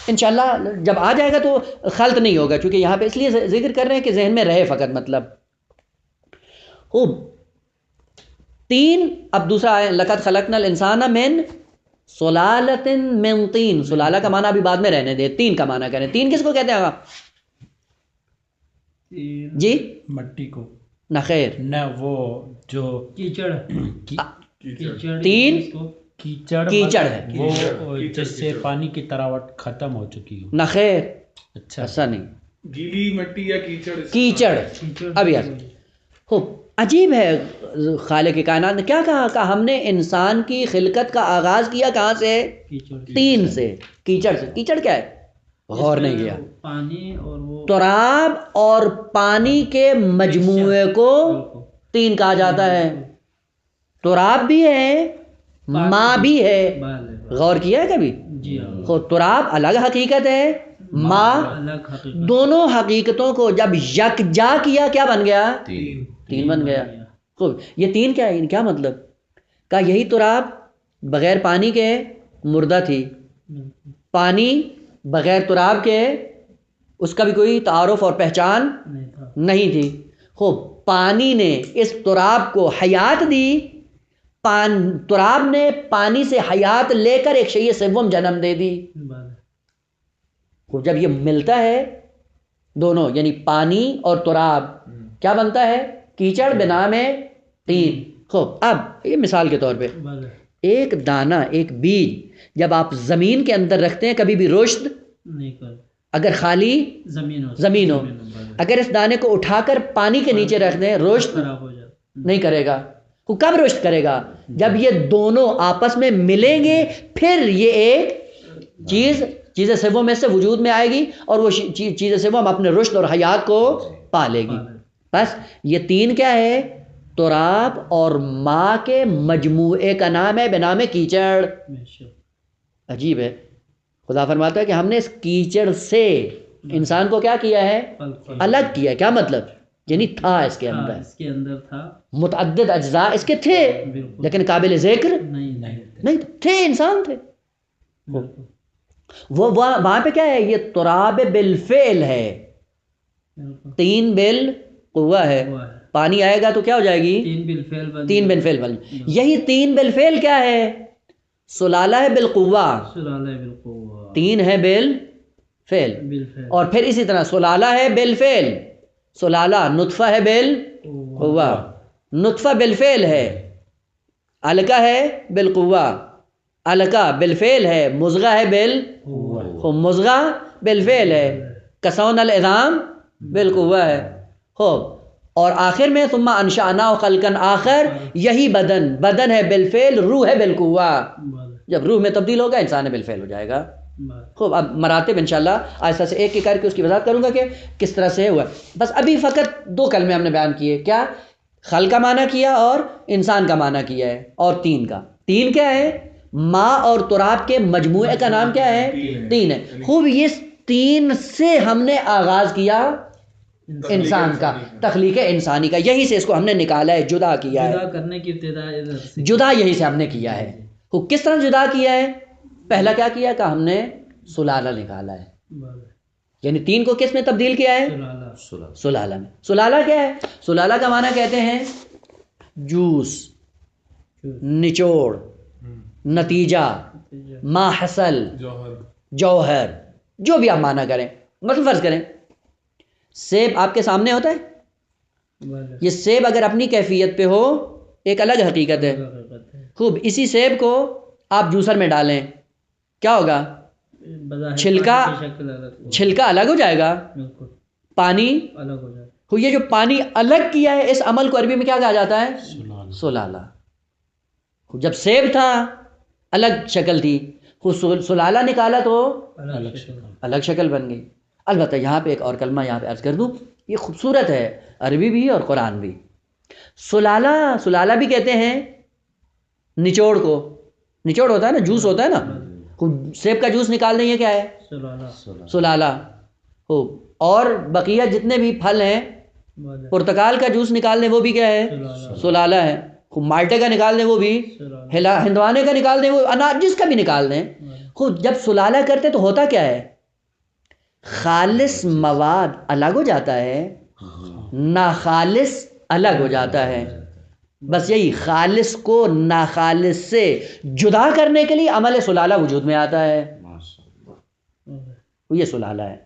انشاءاللہ جب آ جائے گا تو خلط نہیں ہوگا، چونکہ یہاں پہ اس لیے ذکر کر رہے ہیں کہ ذہن میں رہے فقط مطلب. خوب، تین. اب دوسرا ہے لقد خلقنا الانسان من سلالۃ من طین. سلالہ کا معنی ابھی بعد میں رہنے دے، تین کا معنی کریں. تین کس کو کہتے ہیں آپ؟ جی مٹی کو نہ خیر، نہ وہ جو کیچڑ تین کیچڑ ہے وہ جس سے پانی کی تراوٹ ختم ہو چکی ہو. نہ خیر، اچھا ایسا نہیں، گیلی مٹی یا کیچڑ. اب یار خوب عجیب ہے، خالق کائنات نے کیا کہا؟ کہ ہم نے انسان کی خلقت کا آغاز کیا کہاں سے؟ تین سے، کیچڑ سے. کیچڑ کیا ہے؟ غور نہیں کیا. پانی اور وہ تراب اور پانی کے مجموعے کو تین کہا جاتا ہے. تراب بھی ہے، ماں بھی ہے. غور کیا ہے کبھی؟ خود تراب الگ حقیقت ہے، ماں دونوں حقیقتوں کو جب یکجا کیا کیا بن گیا؟ تین بن گیا. خوب، یہ تین کیا ہے؟ کیا مطلب؟ کہ یہی تراب بغیر پانی کے مردہ تھی، پانی بغیر تراب کے اس کا بھی کوئی تعارف اور پہچان نہیں تھی. خوب، پانی نے اس تراب کو حیات دی، تراب نے پانی سے حیات لے کر ایک شیء سوم جنم دے دی. خوب، جب یہ ملتا ہے دونوں یعنی پانی اور تراب کیا بنتا ہے؟ کیچڑ بنا میں تین. خوب، اب یہ مثال کے طور پہ ایک دانہ، ایک بیج جب آپ زمین کے اندر رکھتے ہیں کبھی بھی رشد نہیں کر، اگر خالی زمین ہو. اگر اس دانے کو اٹھا کر پانی کے نیچے رکھ دیں رشد نہیں کرے گا. وہ کب رشد کرے گا؟ جب یہ دونوں آپس میں ملیں گے، پھر یہ ایک چیز سوم میں سے وجود میں آئے گی اور وہ چیز سوم اپنے رشد اور حیات کو پالے گی. بس یہ تین کیا ہے؟ تراب اور ماں کے مجموعے کا نام ہے بنام کیچڑ. عجیب ہے، خدا فرماتا ہے کہ ہم نے اس کیچڑ سے انسان کو کیا کیا ہے؟ الگ کیا. کیا مطلب؟ یعنی تھا اس کے اندر تھا متعدد اجزاء اس کے تھے لیکن قابل ذکر نہیں تھے، انسان تھے. وہ وہاں پہ کیا ہے؟ یہ تراب بالفعل ہے، تین بالقوہ ہے. پانی آئے گا تو کیا ہو جائے گی؟ تین بالفعل بن. یہی تین بالفعل کیا ہے؟ سلالہ ہے بالقوہ، تین ہے فعل، بالفعل، اور پھر اسی طرح سلالہ ہے بالفعل، سلالہ نطفہ ہے بالقوہ، نطفہ بالفعل ہے، علقہ ہے بالقوہ، علقہ بالفعل ہے، مضغہ ہے خوب مضغہ بالفعل ہے، کسون العظام بالقوہ ہے خوب، اور آخر میں ثم انشأناه خلقا آخر، یہی بدن ہے بالفعل، روح ہے بالقوہ، جب روح میں تبدیل ہوگا انسان بالفعل ہو جائے گا خوب۔ اب مراتب انشاءاللہ آہستہ سے ایک ایک کر کے اس کی وضاحت کروں گا کہ کس طرح سے ہوا۔ بس ابھی فقط 2 کلمے ہم نے بیان کیے، کیا؟ خلق کا معنی کیا اور انسان کا معنی کیا ہے، اور تین کا، تین کیا ہے؟ ماء اور تراب کے مجموعے کا نام کیا ہے؟ تین ہے خوب۔ یہ تین سے ہم نے آغاز کیا انسان کا، تخلیق انسانی کا، یہیں سے اس کو ہم نے نکالا ہے، جدا کیا ہے، جدا کرنے کی ابتدا ادھر سے، جدا یہیں سے ہم نے کیا ہے۔ وہ کس طرح جدا کیا ہے؟ پہلا کیا کیا کہ ہم نے سلالہ نکالا ہے، یعنی تین کو کس میں تبدیل کیا ہے؟ سلالہ میں۔ سلالہ کیا ہے؟ سلالہ کا معنی کہتے ہیں جوس، نچوڑ، نتیجہ، ما حصل، جوہر، جو بھی آپ معنی کریں۔ مثلا فرض کریں سیب آپ کے سامنے ہوتا ہے، یہ سیب اگر اپنی کیفیت پہ ہو ایک الگ حقیقت ہے خوب، اسی سیب کو آپ جوسر میں ڈالیں کیا ہوگا؟ چھلکا الگ ہو جائے گا، پانی الگ ہو جائے، یہ جو پانی الگ کیا ہے اس عمل کو عربی میں کیا کہا جاتا ہے؟ سلالہ۔ جب سیب تھا الگ شکل تھی، سلالہ نکالا تو الگ شکل بن گئی۔ البتہ یہاں پہ ایک اور کلمہ یہاں پہ عرض کر دوں، یہ خوبصورت ہے، عربی بھی اور قرآن بھی۔ سلالہ بھی کہتے ہیں نچوڑ کو، نچوڑ ہوتا ہے نا، جوس ہوتا ہے نا، سیب کا جوس نکالنے یہ کیا ہے؟ سلالہ ہو، اور بقیہ جتنے بھی پھل ہیں، پرتقال کا جوس نکالنے وہ بھی کیا ہے؟ سلالہ ہے۔ مالٹے کا نکال دیں وہ بھی، ہندوانے کا نکال دیں وہ، انار جس کا بھی نکال دیں خود، جب سلالہ کرتے تو ہوتا کیا ہے؟ خالص مواد الگ ہو جاتا ہے، ناخالص الگ ہو جاتا ہے، بس یہی خالص کو ناخالص سے جدا کرنے کے لیے عمل سلالہ وجود میں آتا ہے، یہ سلالہ ہے۔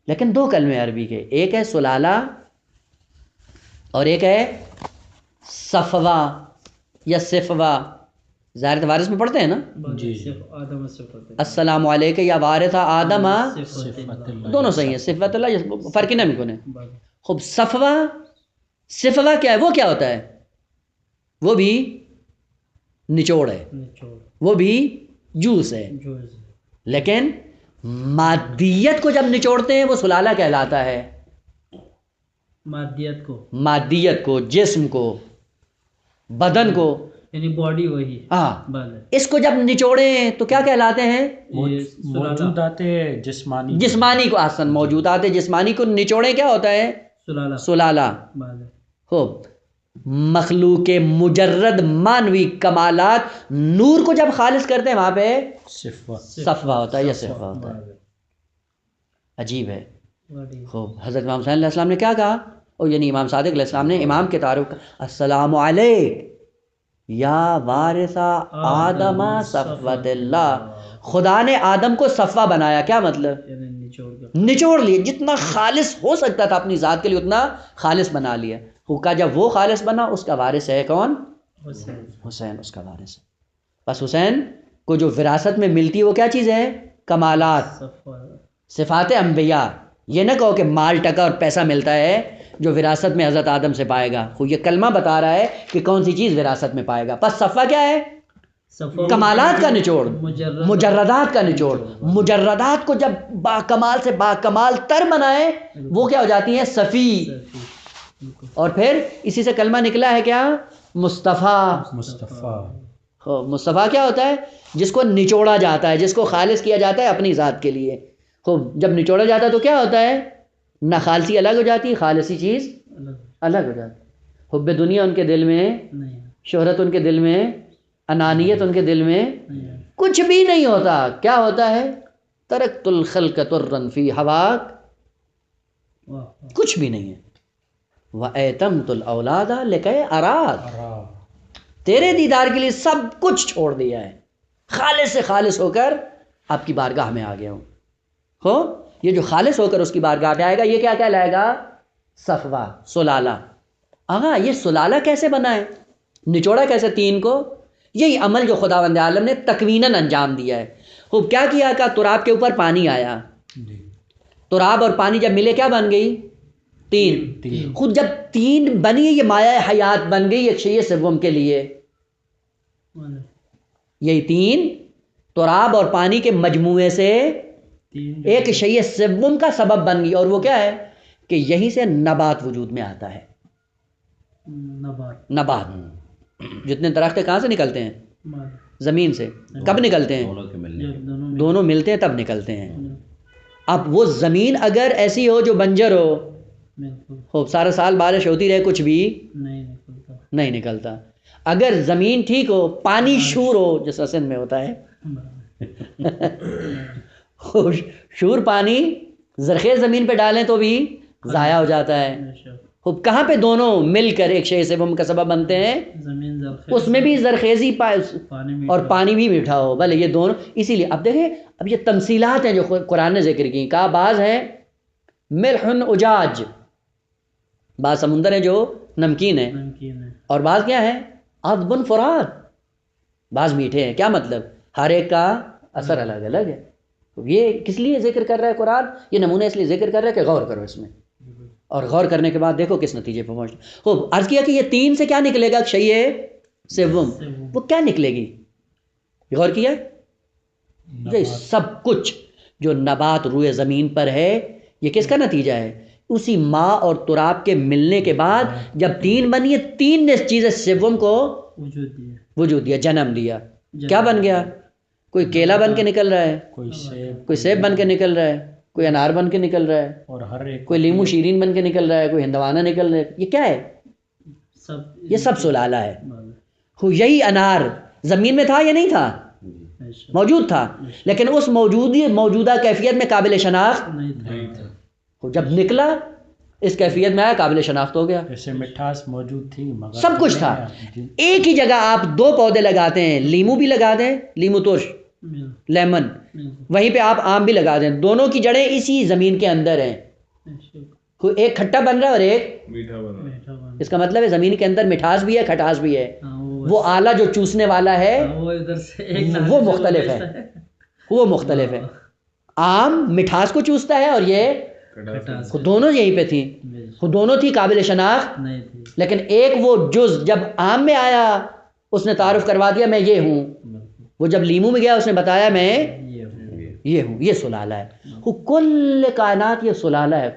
لیکن 2 کلمے عربی کے، ایک ہے سلالہ اور ایک ہے صفوہ یا صفوہ، ظاہر وارث میں پڑھتے ہیں نا، السلام علیکم یا وارث آدم، دونوں صحیح ہیں، صفت اللہ فرق نہ کنے خوب۔ صفوہ کیا ہے؟ وہ کیا ہوتا ہے؟ وہ بھی نچوڑ ہے، وہ بھی جوس ہے، لیکن مادیت کو جب نچوڑتے ہیں وہ سلالہ کہلاتا ہے، مادیت کو، جسم کو، بدن کو، یعنی باڈی وہی، ہاں، اس کو جب نچوڑیں تو کیا کہلاتے ہیں؟ موجودات جسمانی کو، احسن، موجودات جسمانی کو نچوڑیں کیا ہوتا ہے؟ سلالہ خوب۔ مخلوق مجرد مانوی کمالات نور کو جب خالص کرتے ہیں وہاں پہ صفوہ ہوتا ہے یا صفوہ ہوتا ہے۔ عجیب ہے خوب۔ حضرت امام صلی اللہ علیہ وسلم نے کیا کہا؟ اور یعنی امام صادق علیہ السلام نے امام کے تعارف، السلام علیک یا وارث آدم صفوت اللہ، خدا نے آدم کو صفوہ بنایا، کیا مطلب؟ نچوڑ لیے، جتنا خالص ہو سکتا تھا اپنی ذات کے لیے اتنا خالص بنا لیا۔ کا جب وہ خالص بنا اس کا وارث ہے کون؟ حسین، اس کا وارث ہے۔ بس حسین کو جو وراثت میں ملتی ہے وہ کیا چیز ہے؟ کمالات، صفات انبیاء۔ یہ نہ کہو کہ مال ٹکا اور پیسہ ملتا ہے جو وراثت میں حضرت آدم سے پائے گا، یہ کلمہ بتا رہا ہے کہ کون سی چیز وراثت میں پائے گا۔ پس صفوہ کیا ہے؟ کمالات کا نچوڑ، مجردات کا نچوڑ۔ مجردات کو جب باکمال سے باکمال تر بنائے وہ کیا ہو جاتی ہیں؟ صفی۔ اور پھر اسی سے کلمہ نکلا ہے کیا؟ مصطفیٰ۔ مصطفیٰ کیا ہوتا ہے؟ جس کو نچوڑا جاتا ہے، جس کو خالص کیا جاتا ہے اپنی ذات کے لیے۔ خوب، جب نچوڑا جاتا ہے تو کیا ہوتا ہے؟ نہ خالصی الگ ہو جاتی، خالصی چیز الگ ہو جاتی۔ حب دنیا ان کے دل میں، شہرت ان کے دل میں، انانیت ان کے دل میں کچھ بھی نہیں ہوتا۔ کیا ہوتا ہے؟ ترکت الخلق طرا فی ہواک، کچھ بھی نہیں ہے۔ وَأَيْتَمْتُ الْأَوْلَادَ لِكَيْ أَرَاكَ، تیرے دیدار کے لیے سب کچھ چھوڑ دیا ہے، خالص سے خالص ہو کر آپ کی بارگاہ میں آ گیا ہوں۔ ہو یہ جو خالص ہو کر اس کی بارگاہ میں آئے گا یہ کیا کہلائے گا؟ صفوہ، سلالہ۔ آہاں یہ سلالہ کیسے بنا ہے، نچوڑا کیسے تین کو؟ یہی عمل جو خداوند عالم نے تکویناً انجام دیا ہے۔ خوب کیا کیا کہ تراب کے اوپر پانی آیا، تراب اور پانی جب ملے کیا بن گئی؟ تین۔ خود جب تین بنی یہ مایہ حیات بن گئی ایک شیء سوم کے لیے۔ یہی تین تراب اور پانی کے مجموعے سے ایک شیء سوم کا سبب بن گئی، اور وہ کیا ہے کہ یہیں سے نبات وجود میں آتا ہے۔ نبات جتنے درخت کہاں سے نکلتے ہیں؟ زمین سے۔ کب نکلتے ہیں؟ دونوں ملتے ہیں تب نکلتے ہیں۔ اب وہ زمین اگر ایسی ہو جو بنجر ہو، سارا سال بارش ہوتی رہے کچھ بھی نہیں نکلتا۔ اگر زمین ٹھیک ہو، پانی شور ہو جیسا سندھ میں ہوتا ہے، شور پانی زرخیز زمین پہ ڈالیں تو بھی ضائع ہو جاتا ہے۔ خوب کہاں پہ دونوں مل کر ایک شے سوم کا سبب بنتے ہیں؟ اس میں بھی زرخیزی اور پانی بھی میٹھا ہو، بھلے یہ دونوں۔ اسی لیے اب دیکھیں، اب یہ تمثیلات ہیں جو قرآن نے ذکر کی، کہا بعض ہیں ملح اجاج، بعض سمندر ہیں جو نمکین ہیں، اور بعض کیا ہیں؟ عذب فرات، بعض میٹھے ہیں۔ کیا مطلب؟ ہر ایک کا اثر الگ الگ ہے۔ یہ کس لیے ذکر کر رہا ہے قرآن؟ یہ نمونہ اس لیے ذکر کر رہا ہے کہ غور کرو اس میں، اور غور کرنے کے بعد دیکھو کس نتیجے پہ پہنچ۔ خوب عرض کیا کہ یہ تین سے کیا نکلے گا شیء سوم، وہ کیا نکلے گی؟ غور کیا؟ یہ سب کچھ جو نبات روئے زمین پر ہے یہ کس کا نتیجہ ہے؟ اسی ماء اور تراب کے ملنے کے بعد جب تین بنی، تین نے چیزیں سوم کو وجود دیا، جنم دیا۔ کیا بن گیا؟ کوئی کیلا بن کے نکل رہا ہے، کوئی سیب بن کے نکل رہا ہے، کوئی انار بن کے نکل رہا ہے، اور ہر ایک کوئی لیمو شیرین بن کے نکل رہا ہے، کوئی ہندوانہ نکل رہا ہے۔ یہ کیا ہے؟ یہ سب سلالہ ہے۔ یہی انار زمین میں تھا یا نہیں تھا؟ موجود تھا، لیکن اس موجودہ کیفیت میں قابل شناخت جب نکلا اس کیفیت میں آیا، قابل شناخت ہو گیا۔ ایسے مٹھاس موجود تھی مگر سب کچھ تھا۔ ایک ہی جگہ آپ دو پودے لگاتے ہیں، لیمو بھی لگا دیں، لیمو ترش، لیمن، وہیں پہ آپ آم بھی لگا دیں، دونوں کی جڑیں اسی زمین کے اندر ہیں۔ ایک کھٹا بن رہا ہے اور ایک میٹھا بن رہا ہے۔ اس کا مطلب ہے زمین کے اندر مٹھاس بھی ہے، کھٹاس بھی ہے۔ وہ آلہ جو چوسنے والا ہے وہ مختلف ہے، وہ مختلف ہے۔ آم مٹھاس کو چوستا ہے اور یہ خود دونوں یہیں پہ تھی، خود دونوں تھی قابل شناخت، لیکن ایک وہ جز جب آم میں آیا اس نے تعارف کروا دیا میں یہ ہوں، وہ جب لیمو میں گیا اس نے بتایا میں یہ ہوں۔ یہ سلالہ ہے، کل کائنات یہ سلالہ ہے،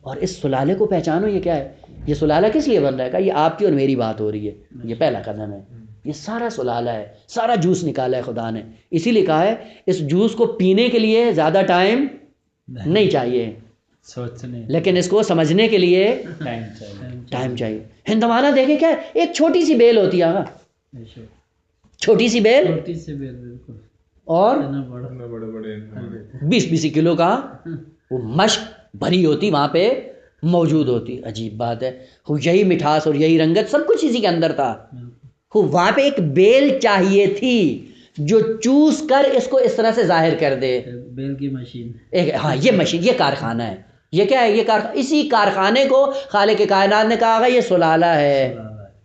اور اس سلالے کو پہچانو۔ یہ کیا ہے؟ یہ سلالہ کس لیے بن رہا ہے؟ کہ یہ آپ کی اور میری بات ہو رہی ہے، یہ پہلا قدم ہے۔ یہ سارا سلالہ ہے، سارا جوس نکالا ہے خدا نے، اسی لیے کہا ہے اس جوس کو پینے کے لیے زیادہ ٹائم نہیں چاہیے، سوچنے لیکن اس کو سمجھنے کے لیے ٹائم چاہیے۔ ہندوانہ دیکھیں کیا ہے؟ ایک چھوٹی سی بیل ہوتی ہے، چھوٹی سی بیل، اور بڑے بڑے 20 کلو کا وہ مشق بھری ہوتی وہاں پہ موجود ہوتی۔ عجیب بات ہے، یہی مٹھاس اور یہی رنگت سب کچھ اسی کے اندر تھا۔ وہاں پہ ایک بیل چاہیے تھی جو چوس کر اس کو اس طرح سے ظاہر کر دے، بیل کی مشین۔ ہاں یہ مشین، یہ کارخانہ ہے۔ یہ کیا ہے؟ یہ اسی کارخانے کو خالق کائنات نے کہا یہ سلالہ ہے،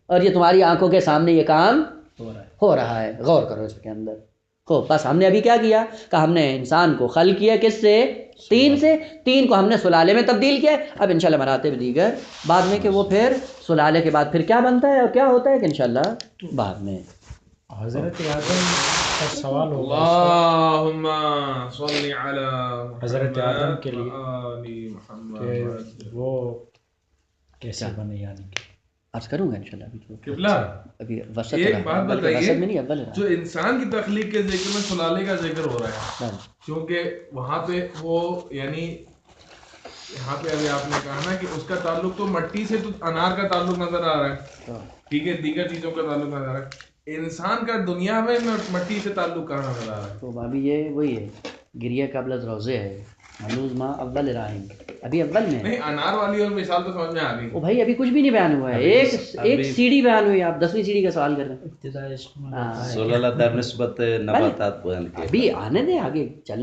اور یہ تمہاری آنکھوں کے سامنے یہ کام ہو رہا ہے۔ غور کرو اس کے اندر۔ بس ہم نے ابھی کیا کیا کہ ہم نے انسان کو خلق کیا کس سے؟ تین سے۔ تین کو ہم نے سلالے میں تبدیل کیا۔ اب انشاءاللہ مراتب دیگر بعد میں کہ وہ پھر سلالے کے بعد پھر کیا بنتا ہے اور کیا ہوتا ہے کہ انشاءاللہ بعد میں۔ حضرت آدم کا سوال ہوگا اللہم صلی علی حضرت آدم کے لیے آل محمد کہ وہ کیسے بنے، یعنی کہ عرض کروں گا انشاءاللہ قبلہ۔ ابھی وسط ایک بات بتائیے، وسط میں نہیں، اول رہا۔ جو انسان کی تخلیق کے ذکر میں سلالے کا ذکر ہو رہا ہے، کیونکہ وہاں پہ وہ یعنی یہاں پہ ابھی آپ نے کہا نا کہ اس کا تعلق تو مٹی سے، تو انار کا تعلق نظر آ رہا ہے، ٹھیک ہے، دیگر چیزوں کا تعلق نظر آ رہا ہے، انسان کا دنیا میں مٹی سے تعلق کہاں نظر آ رہا ہے؟ تو ابھی یہ وہی ہے، گریہ قبل از روزے ہے، منوز ماں اول راہم، ابھی اول میں ہے۔ نہیں، انار والی اور مثال تو سمجھ میں آ گئی۔ او بھائی ابھی کچھ بھی نہیں بیان ہوا ہے، ایک سیڑھی بیان ہوئی، آپ 10ویں سیڑھی کا سوال کر رہے ہیں۔ سلالہ در نسبت نباتات بیان کیا۔ ابھی آنے دیں، آگے چل